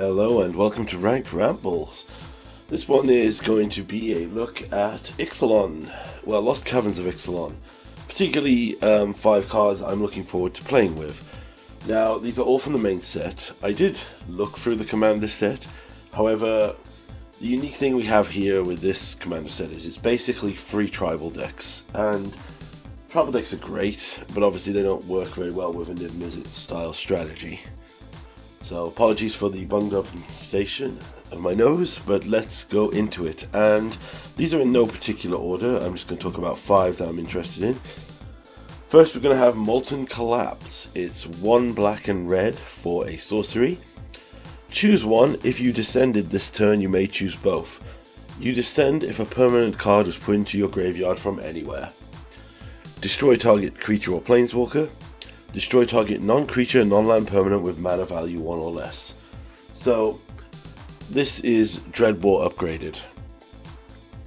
Hello and welcome to Ranked Rambles. This one is going to be a look at Ixalan, well, Lost Caverns of Ixalan. Particularly 5 cards I'm looking forward to playing with. Now, these are all from the main set. I did look through the commander set, however, the unique thing we have here with this commander set is it's basically 3 tribal decks. And tribal decks are great, but obviously they don't work very well with a Niv-Mizzet style strategy. So apologies for the bunged up station of my nose, but let's go into it. And these are in no particular order. I'm just going to talk about 5 that I'm interested in. First, we're going to have Molten Collapse. It's 1 black and red for a sorcery. Choose one. If you descended this turn, you may choose both. You descend if a permanent card was put into your graveyard from anywhere. Destroy target creature or planeswalker. Destroy target non-creature, non-land permanent with mana value 1 or less. So, this is Dreadbore upgraded.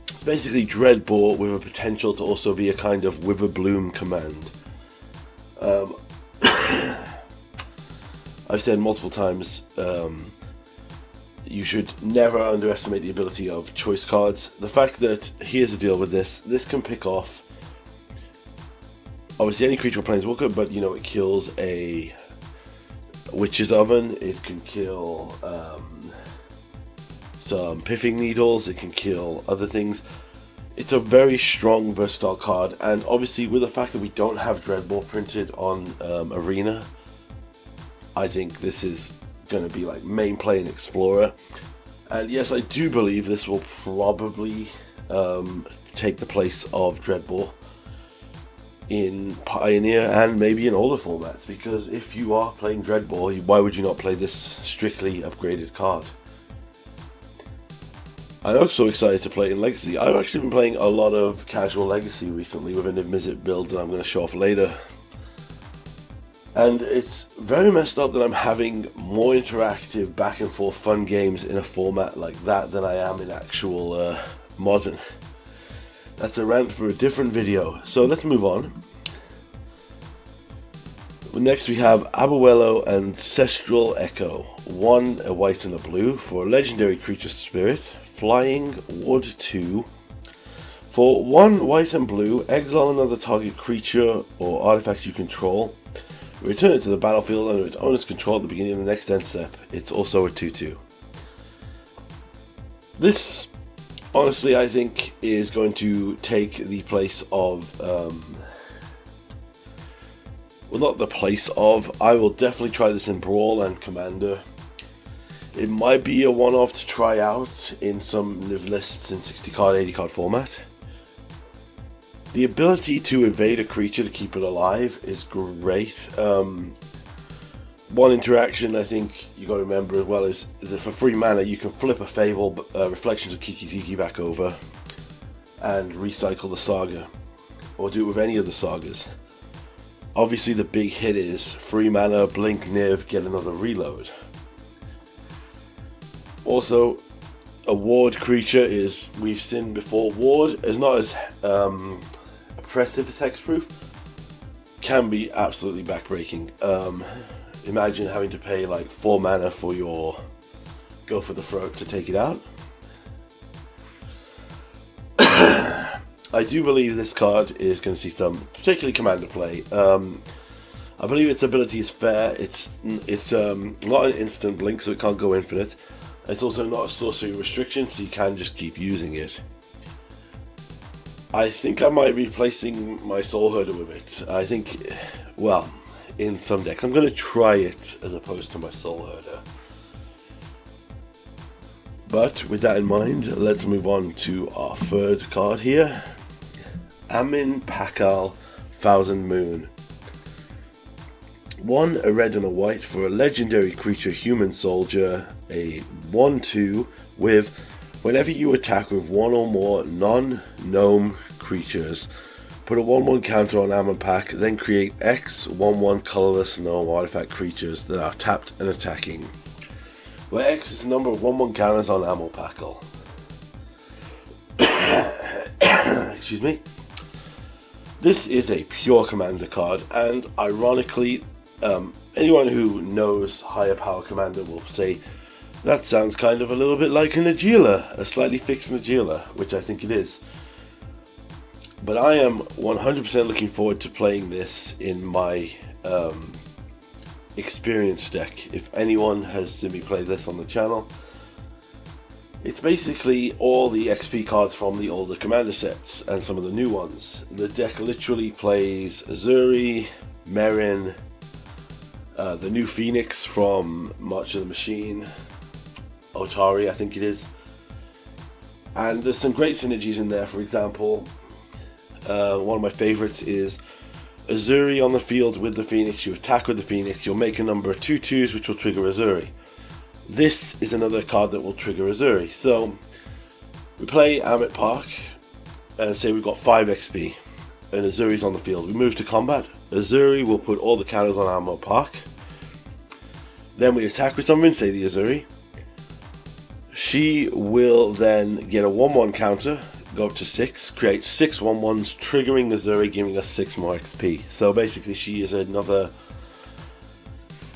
It's basically Dreadbore with a potential to also be a kind of Witherbloom command. I've said multiple times, you should never underestimate the ability of choice cards. The fact that, here's the deal with this can pick off obviously any creature or planeswalker, but you know, it kills a Witch's Oven, it can kill some Piffing Needles, it can kill other things. It's a very strong, versatile card, and obviously with the fact that we don't have Dreadbore printed on Arena, I think this is going to be like main play in Explorer. And yes, I do believe this will probably take the place of Dreadbore in Pioneer and maybe in older formats, because if you are playing Dreadbore, why would you not play this strictly upgraded card? I'm also excited to play in Legacy. I've actually been playing a lot of casual Legacy recently with a Niv-Mizzet build that I'm going to show off later. And it's very messed up that I'm having more interactive back and forth fun games in a format like that than I am in actual Modern. That's a rant for a different video, so let's move on. Next we have Abuelo Ancestral Echo. 1 a white and a blue for a legendary creature spirit, flying, ward 2. For 1 white and blue, exile another target creature or artifact you control. Return it to the battlefield under its owner's control at the beginning of the next end step. It's also a 2/2. This, honestly, I think is going to take the place of, well, not the place of, I will definitely try this in Brawl and Commander. It might be a one-off to try out in some Niv lists in 60 card, 80 card format. The ability to evade a creature to keep it alive is great. One interaction I think you got to remember as well is that for 3 mana you can flip a Fable Reflections of Kiki Tiki back over and recycle the saga, or do it with any of the sagas. Obviously the big hit is 3 mana, blink Niv, get another reload. Also, a ward creature is, we've seen before, ward is not as oppressive as hexproof, can be absolutely backbreaking. Imagine having to pay like 4 mana for your Go for the Throat to take it out. I do believe this card is going to see some particularly commander play. I believe its ability is fair. It's not an instant blink, so it can't go infinite. It's also not a sorcery restriction, so you can just keep using it. I think I might be replacing my Soul Herder with it. I think, well, in some decks. I'm going to try it as opposed to my Soul Herder. But with that in mind, let's move on to our 3rd card here. Amin Pakal, Thousand Moon. 1 a red and a white for a legendary creature human soldier, a 1/2 with, whenever you attack with 1 or more non-gnome creatures, put a 1/1 counter on Amin Pak, then create X 1/1 colorless gnome artifact creatures that are tapped and attacking, where X is the number of 1/1 counters on Amin Pakal. Excuse me. This is a pure commander card, and ironically, anyone who knows higher power commander will say That sounds kind of a little bit like a Nagila, a slightly fixed Nagila, which I think it is. But I am 100% looking forward to playing this in my experience deck. If anyone has seen me play this on the channel, it's basically all the XP cards from the older commander sets and some of the new ones. The deck literally plays Azuri, Merin, the new Phoenix from March of the Machine, Otari I think it is, and there's some great synergies in there. For example, one of my favorites is Azuri on the field with the Phoenix. You attack with the Phoenix, you'll make a number of 2/2s which will trigger Azuri. This is another card that will trigger Azuri. So we play Amit Park and say we've got 5 XP and Azuri's on the field. We move to combat. Azuri will put all the counters on Amit Park. Then we attack with something, say the Azuri. She will then get a 1/1 counter, go up to 6, create 6 1/1s, triggering Azuri, giving us 6 more XP. So basically she is another,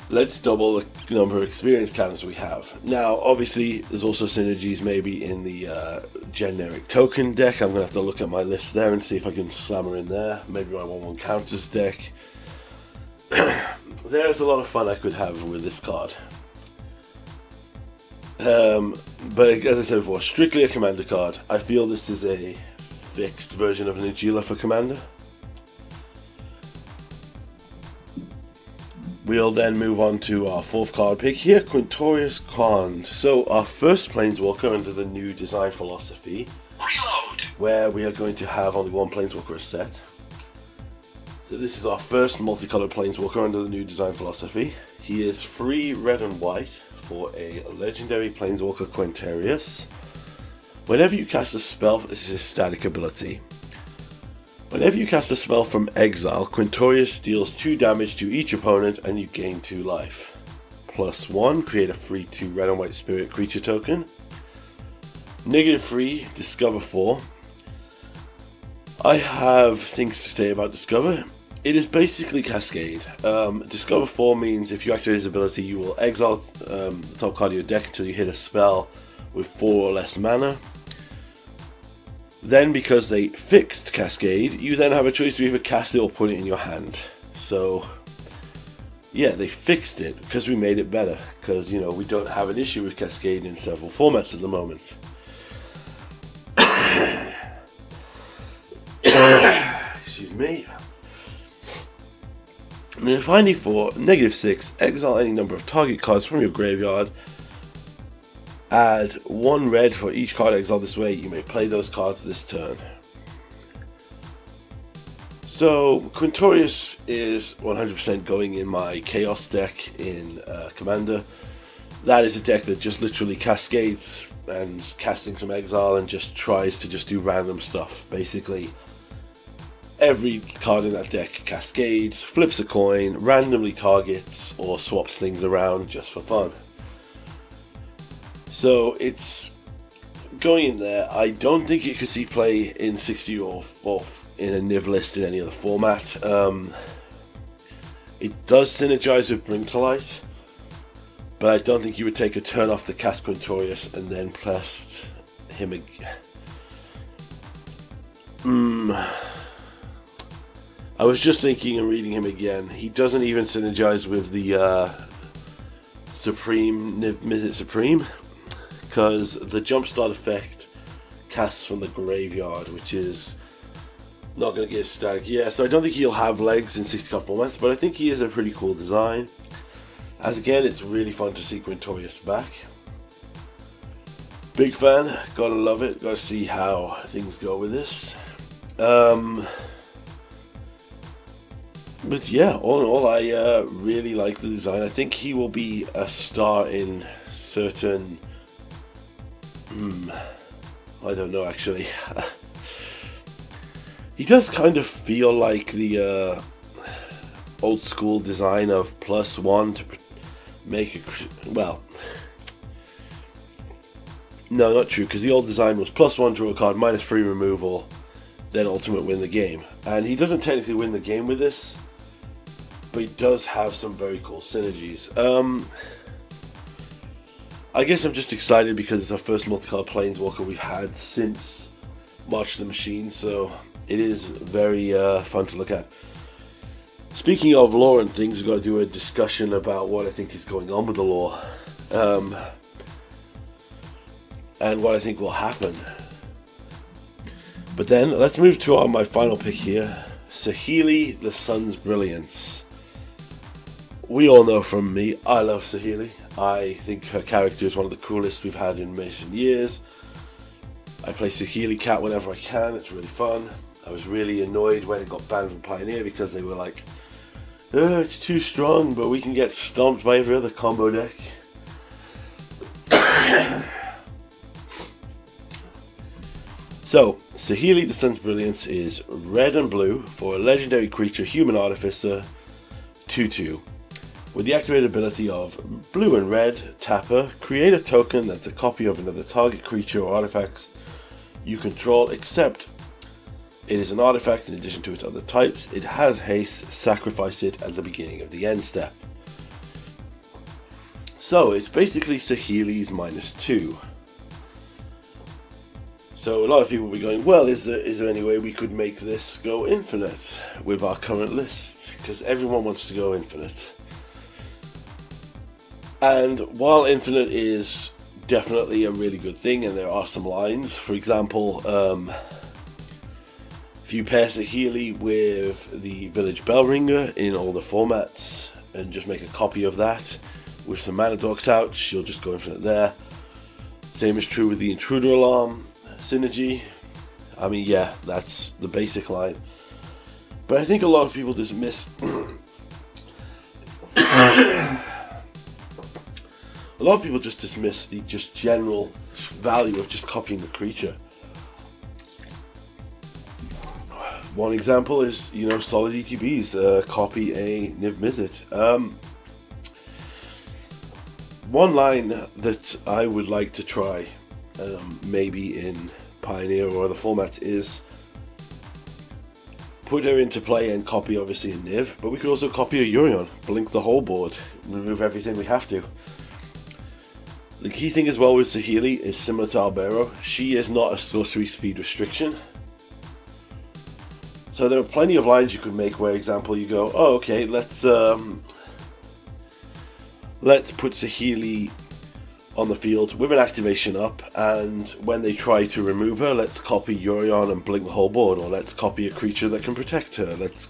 let's double the number of experience counters we have. Now obviously there's also synergies maybe in the generic token deck. I'm going to have to look at my list there and see if I can slam her in there. Maybe my 1/1 counters deck. There's a lot of fun I could have with this card. But as I said before, strictly a commander card. I feel this is a fixed version of an Nagila for commander. We'll then move on to our 4th card pick here, Quintorius Khand. So our first Planeswalker under the new design philosophy, Reload, where we are going to have only 1 Planeswalker a set. So this is our first multicolored Planeswalker under the new design philosophy. He is 3 red and white for a legendary Planeswalker Quintorius. Whenever you cast a spell, this is his static ability. Whenever you cast a spell from exile, Quintorius deals 2 damage to each opponent and you gain 2 life. +1, create a free 2 red and white spirit creature token. -3, discover 4. I have things to say about discover. It is basically Cascade. Discover 4 means if you activate his ability, you will exile the top card of your deck until you hit a spell with 4 or less mana. Then, because they fixed Cascade, you then have a choice to either cast it or put it in your hand. So, yeah, they fixed it because we made it better. Because, you know, we don't have an issue with Cascade in several formats at the moment. Excuse me. And then finally for -6, exile any number of target cards from your graveyard. Add 1 red for each card exiled this way. You may play those cards this turn. So Quintorius is 100% going in my Chaos deck in Commander. That is a deck that just literally cascades and casting some exile and just tries to just do random stuff. Basically, every card in that deck cascades, flips a coin, randomly targets, or swaps things around just for fun. So it's going in there. I don't think it could see play in 60 or in a Niv list in any other format. It does synergize with Bring to Light, but I don't think you would take a turn off to cast Quintorius and then press him again. I was just thinking and reading him again. He doesn't even synergize with the Supreme Niv-Mizzet Supreme, because the jumpstart effect casts from the graveyard, which is not going to get static. Yeah, so I don't think he'll have legs in 60 card formats, but I think he is a pretty cool design. As again, it's really fun to see Quintorius back. Big fan, gotta love it, gotta see how things go with this. But yeah, all in all, I really like the design. I think he will be a star in certain... I don't know actually. He does kind of feel like the old school design of +1 to make a... well, no, not true, because the old design was +1 draw a card, -3 removal, then ultimate win the game. And he doesn't technically win the game with this, but he does have some very cool synergies. I guess I'm just excited because it's our first multicolored Planeswalker we've had since March of the Machine, so it is very fun to look at. Speaking of lore and things, we've got to do a discussion about what I think is going on with the lore. And what I think will happen. But then, let's move to my final pick here. Saheeli, the Sun's Brilliance. We all know from me, I love Saheeli. I think her character is one of the coolest we've had in recent years. I play Saheeli Cat whenever I can, it's really fun. I was really annoyed when it got banned from Pioneer because they were like, oh, it's too strong, but we can get stomped by every other combo deck. So, Saheeli the Sun's Brilliance is red and blue for a legendary creature, Human Artificer, 2/2. With the activated ability of blue and red, tapper, create a token that's a copy of another target creature or artifact you control, except it is an artifact in addition to its other types. It has haste, sacrifice it at the beginning of the end step. So, it's basically Saheeli's -2. So a lot of people will be going, well, is there any way we could make this go infinite with our current list? Because everyone wants to go infinite. And while infinite is definitely a really good thing, and there are some lines, for example, if you pair Saheeli with the Village Bellringer in all the formats, and just make a copy of that, with some mana dorks out, you'll just go infinite there. Same is true with the Intruder Alarm synergy. I mean, yeah, that's the basic line. But I think a lot of people dismiss a lot of people just dismiss the just general value of just copying the creature. One example is, you know, solid ETBs, copy a Niv-Mizzet. One line that I would like to try, maybe in Pioneer or other formats, is put her into play and copy obviously a Niv, but we could also copy a Yorion, blink the whole board, remove everything we have to. The key thing as well with Saheeli is similar to Albero, she is not a sorcery speed restriction. So there are plenty of lines you could make where, example, you go, oh okay, let's put Saheeli on the field with an activation up, and when they try to remove her, let's copy Yorion and blink the whole board, or let's copy a creature that can protect her. Let's,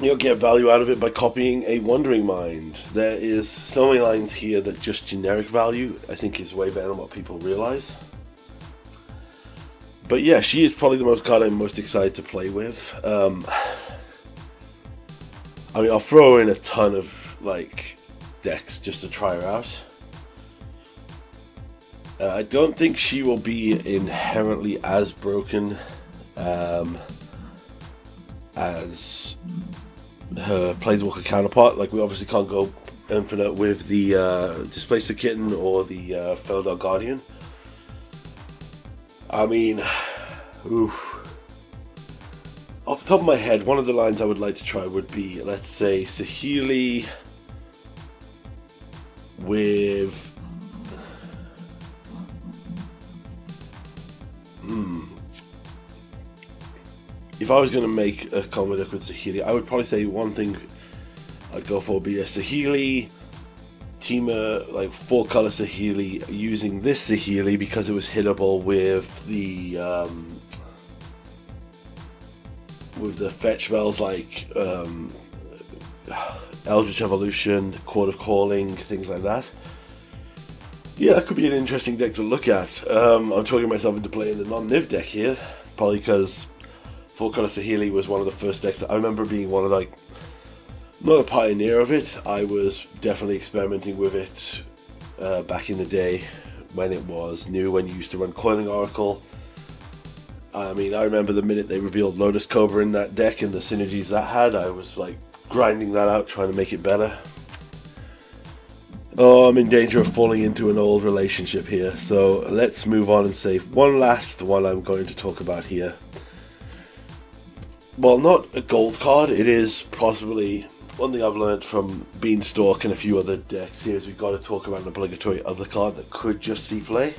you know, get value out of it by copying a Wandering Mind. There is so many lines here that just generic value, I think, is way better than what people realize. But yeah, she is probably the most card I'm most excited to play with. I mean, I'll throw in a ton of like decks just to try her out. I don't think she will be inherently as broken as her Planeswalker counterpart. Like, we obviously can't go infinite with the Displacer Kitten or the Felidar Guardian. I mean, oof. Off the top of my head, one of the lines I would like to try would be, let's say, Saheeli with if I was going to make a combo deck with Saheeli, I would probably say one thing I'd go for would be a Saheeli Teamer, like 4-color Saheeli, using this Saheeli because it was hittable with the fetch spells like Eldritch Evolution, Chord of Calling, things like that. Yeah, that could be an interesting deck to look at. I'm talking myself into playing the non-Niv deck here, probably because 4-color Saheeli was one of the first decks that I remember being one of, like, not a pioneer of it. I was definitely experimenting with it back in the day when it was new, when you used to run Coiling Oracle. I mean, I remember the minute they revealed Lotus Cobra in that deck and the synergies that had, I was like grinding that out, trying to make it better. Oh, I'm in danger of falling into an old relationship here, so let's move on and save one last one I'm going to talk about here. Well, not a gold card, it is possibly one thing I've learned from Beanstalk and a few other decks here is we've got to talk about an obligatory other card that could just see play.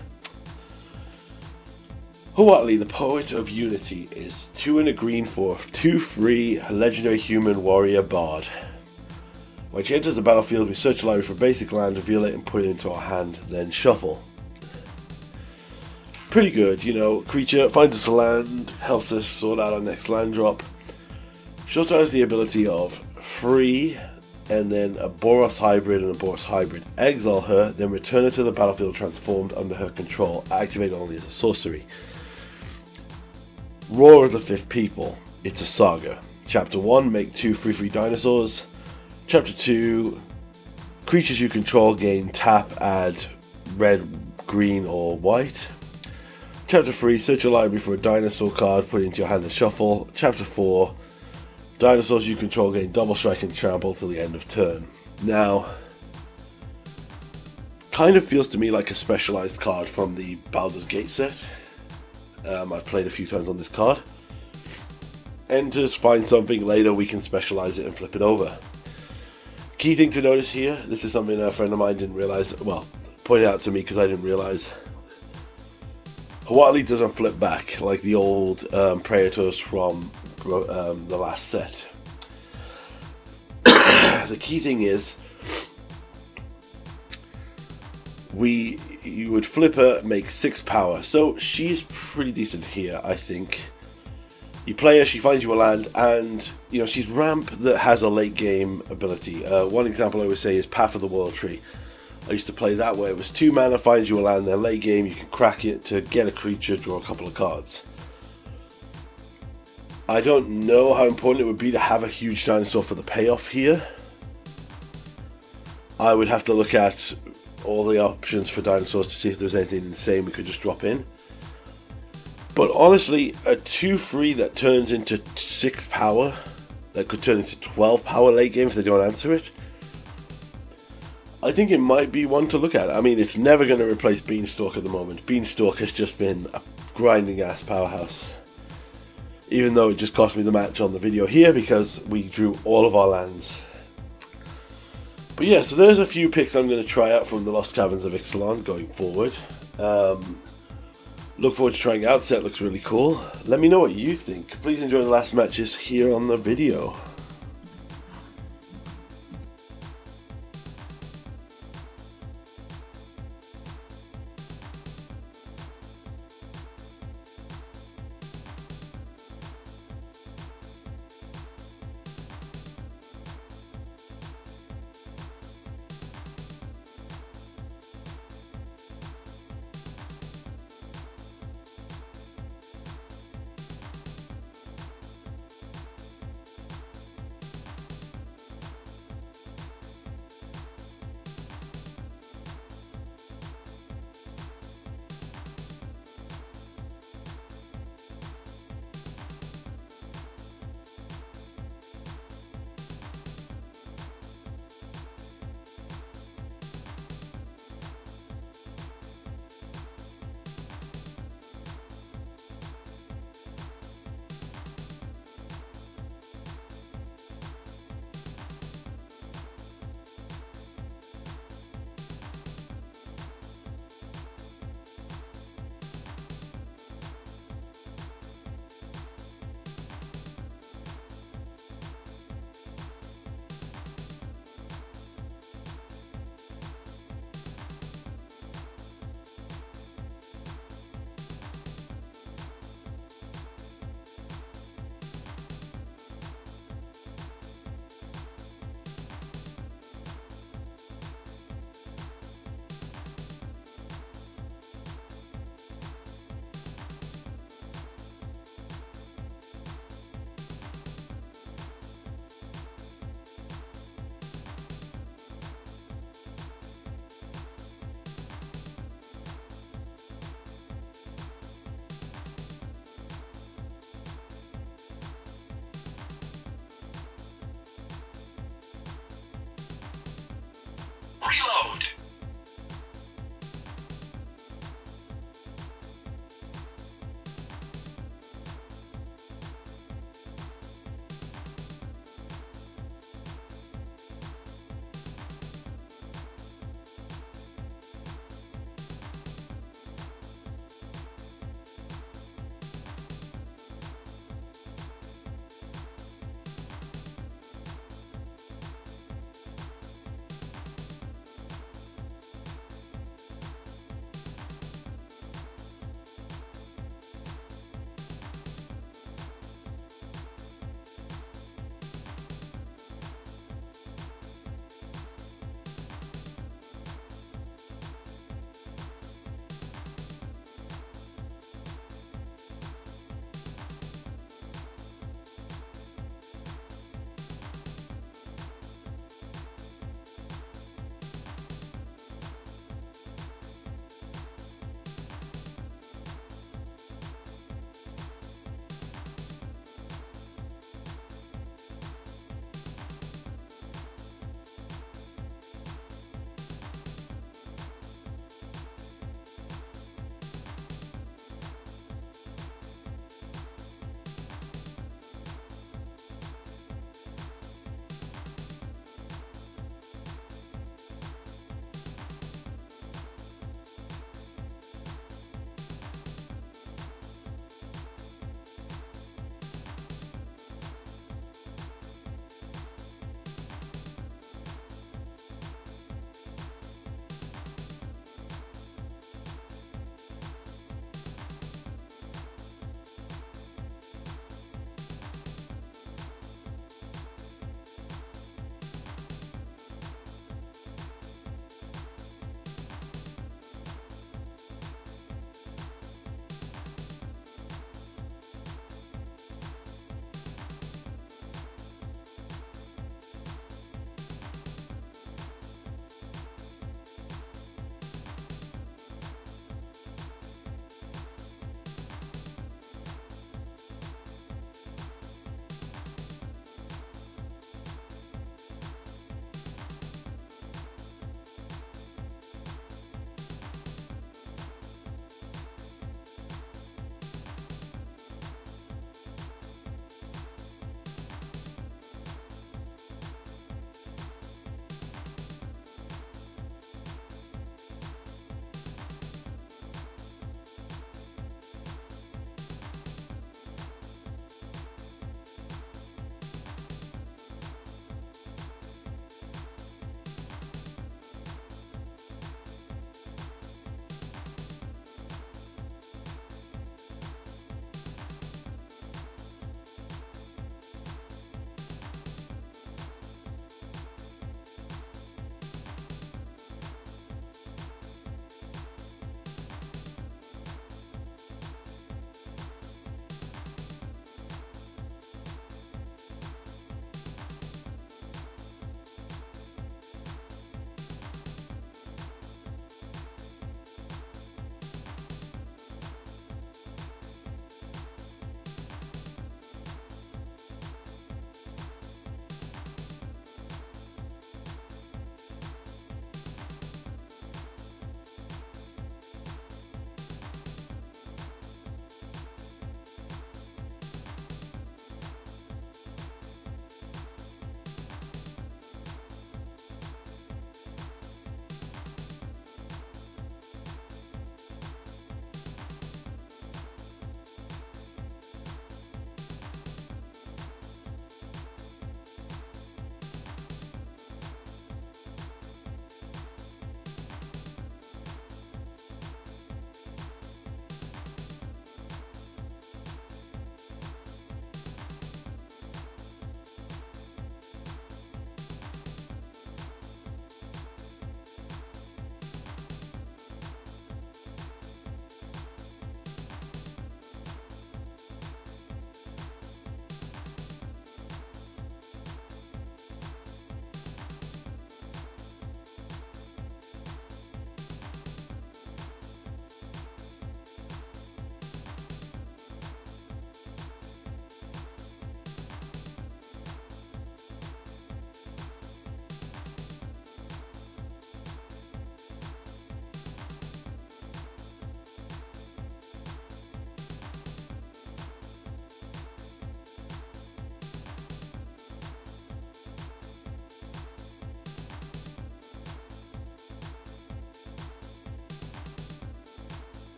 Huatli, the Poet of Unity, is 2 and a green for 2/3 legendary human warrior bard. When she enters the battlefield, we search a library for basic land, reveal it and put it into our hand, then shuffle. Pretty good, you know, creature finds us a land, helps us sort out our next land drop. She also has the ability of free and then a Boros hybrid and a Boros hybrid. Exile her, then return her to the battlefield transformed under her control, activate only as a sorcery. Roar of the Fifth People. It's a saga. Chapter 1, make 2 free dinosaurs. Chapter 2, creatures you control gain tap, add red, green or white. Chapter 3, search your library for a dinosaur card, put it into your hand and shuffle. Chapter 4, dinosaurs you control gain double strike and trample till the end of turn. Now, kind of feels to me like a specialized card from the Baldur's Gate set. I've played a few times on this card. Enters, find something, later we can specialize it and flip it over. Key thing to notice here, this is something a friend of mine didn't realize, well, pointed out to me because I didn't realize. Huatli doesn't flip back like the old Praetors from the last set. The key thing is, you would flip her, make 6 power, so she's pretty decent here, I think. You play her, she finds you a land, and you know she's ramp that has a late game ability. One example I would say is Path of the World Tree. I used to play that way. It was 2 mana, finds you a land, then late game you can crack it to get a creature, draw a couple of cards. I don't know how important it would be to have a huge dinosaur for the payoff here. I would have to look at all the options for dinosaurs to see if there's anything insane we could just drop in. But honestly, a 2/3 that turns into 6 power, that could turn into 12 power late game if they don't answer it, I think it might be one to look at. I mean, it's never going to replace Beanstalk at the moment. Beanstalk has just been a grinding ass powerhouse. Even though it just cost me the match on the video here because we drew all of our lands. But yeah, so there's a few picks I'm going to try out from the Lost Caverns of Ixalan going forward. Look forward to trying it out. Set looks really cool. Let me know what you think. Please enjoy the last matches here on the video.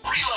Reload!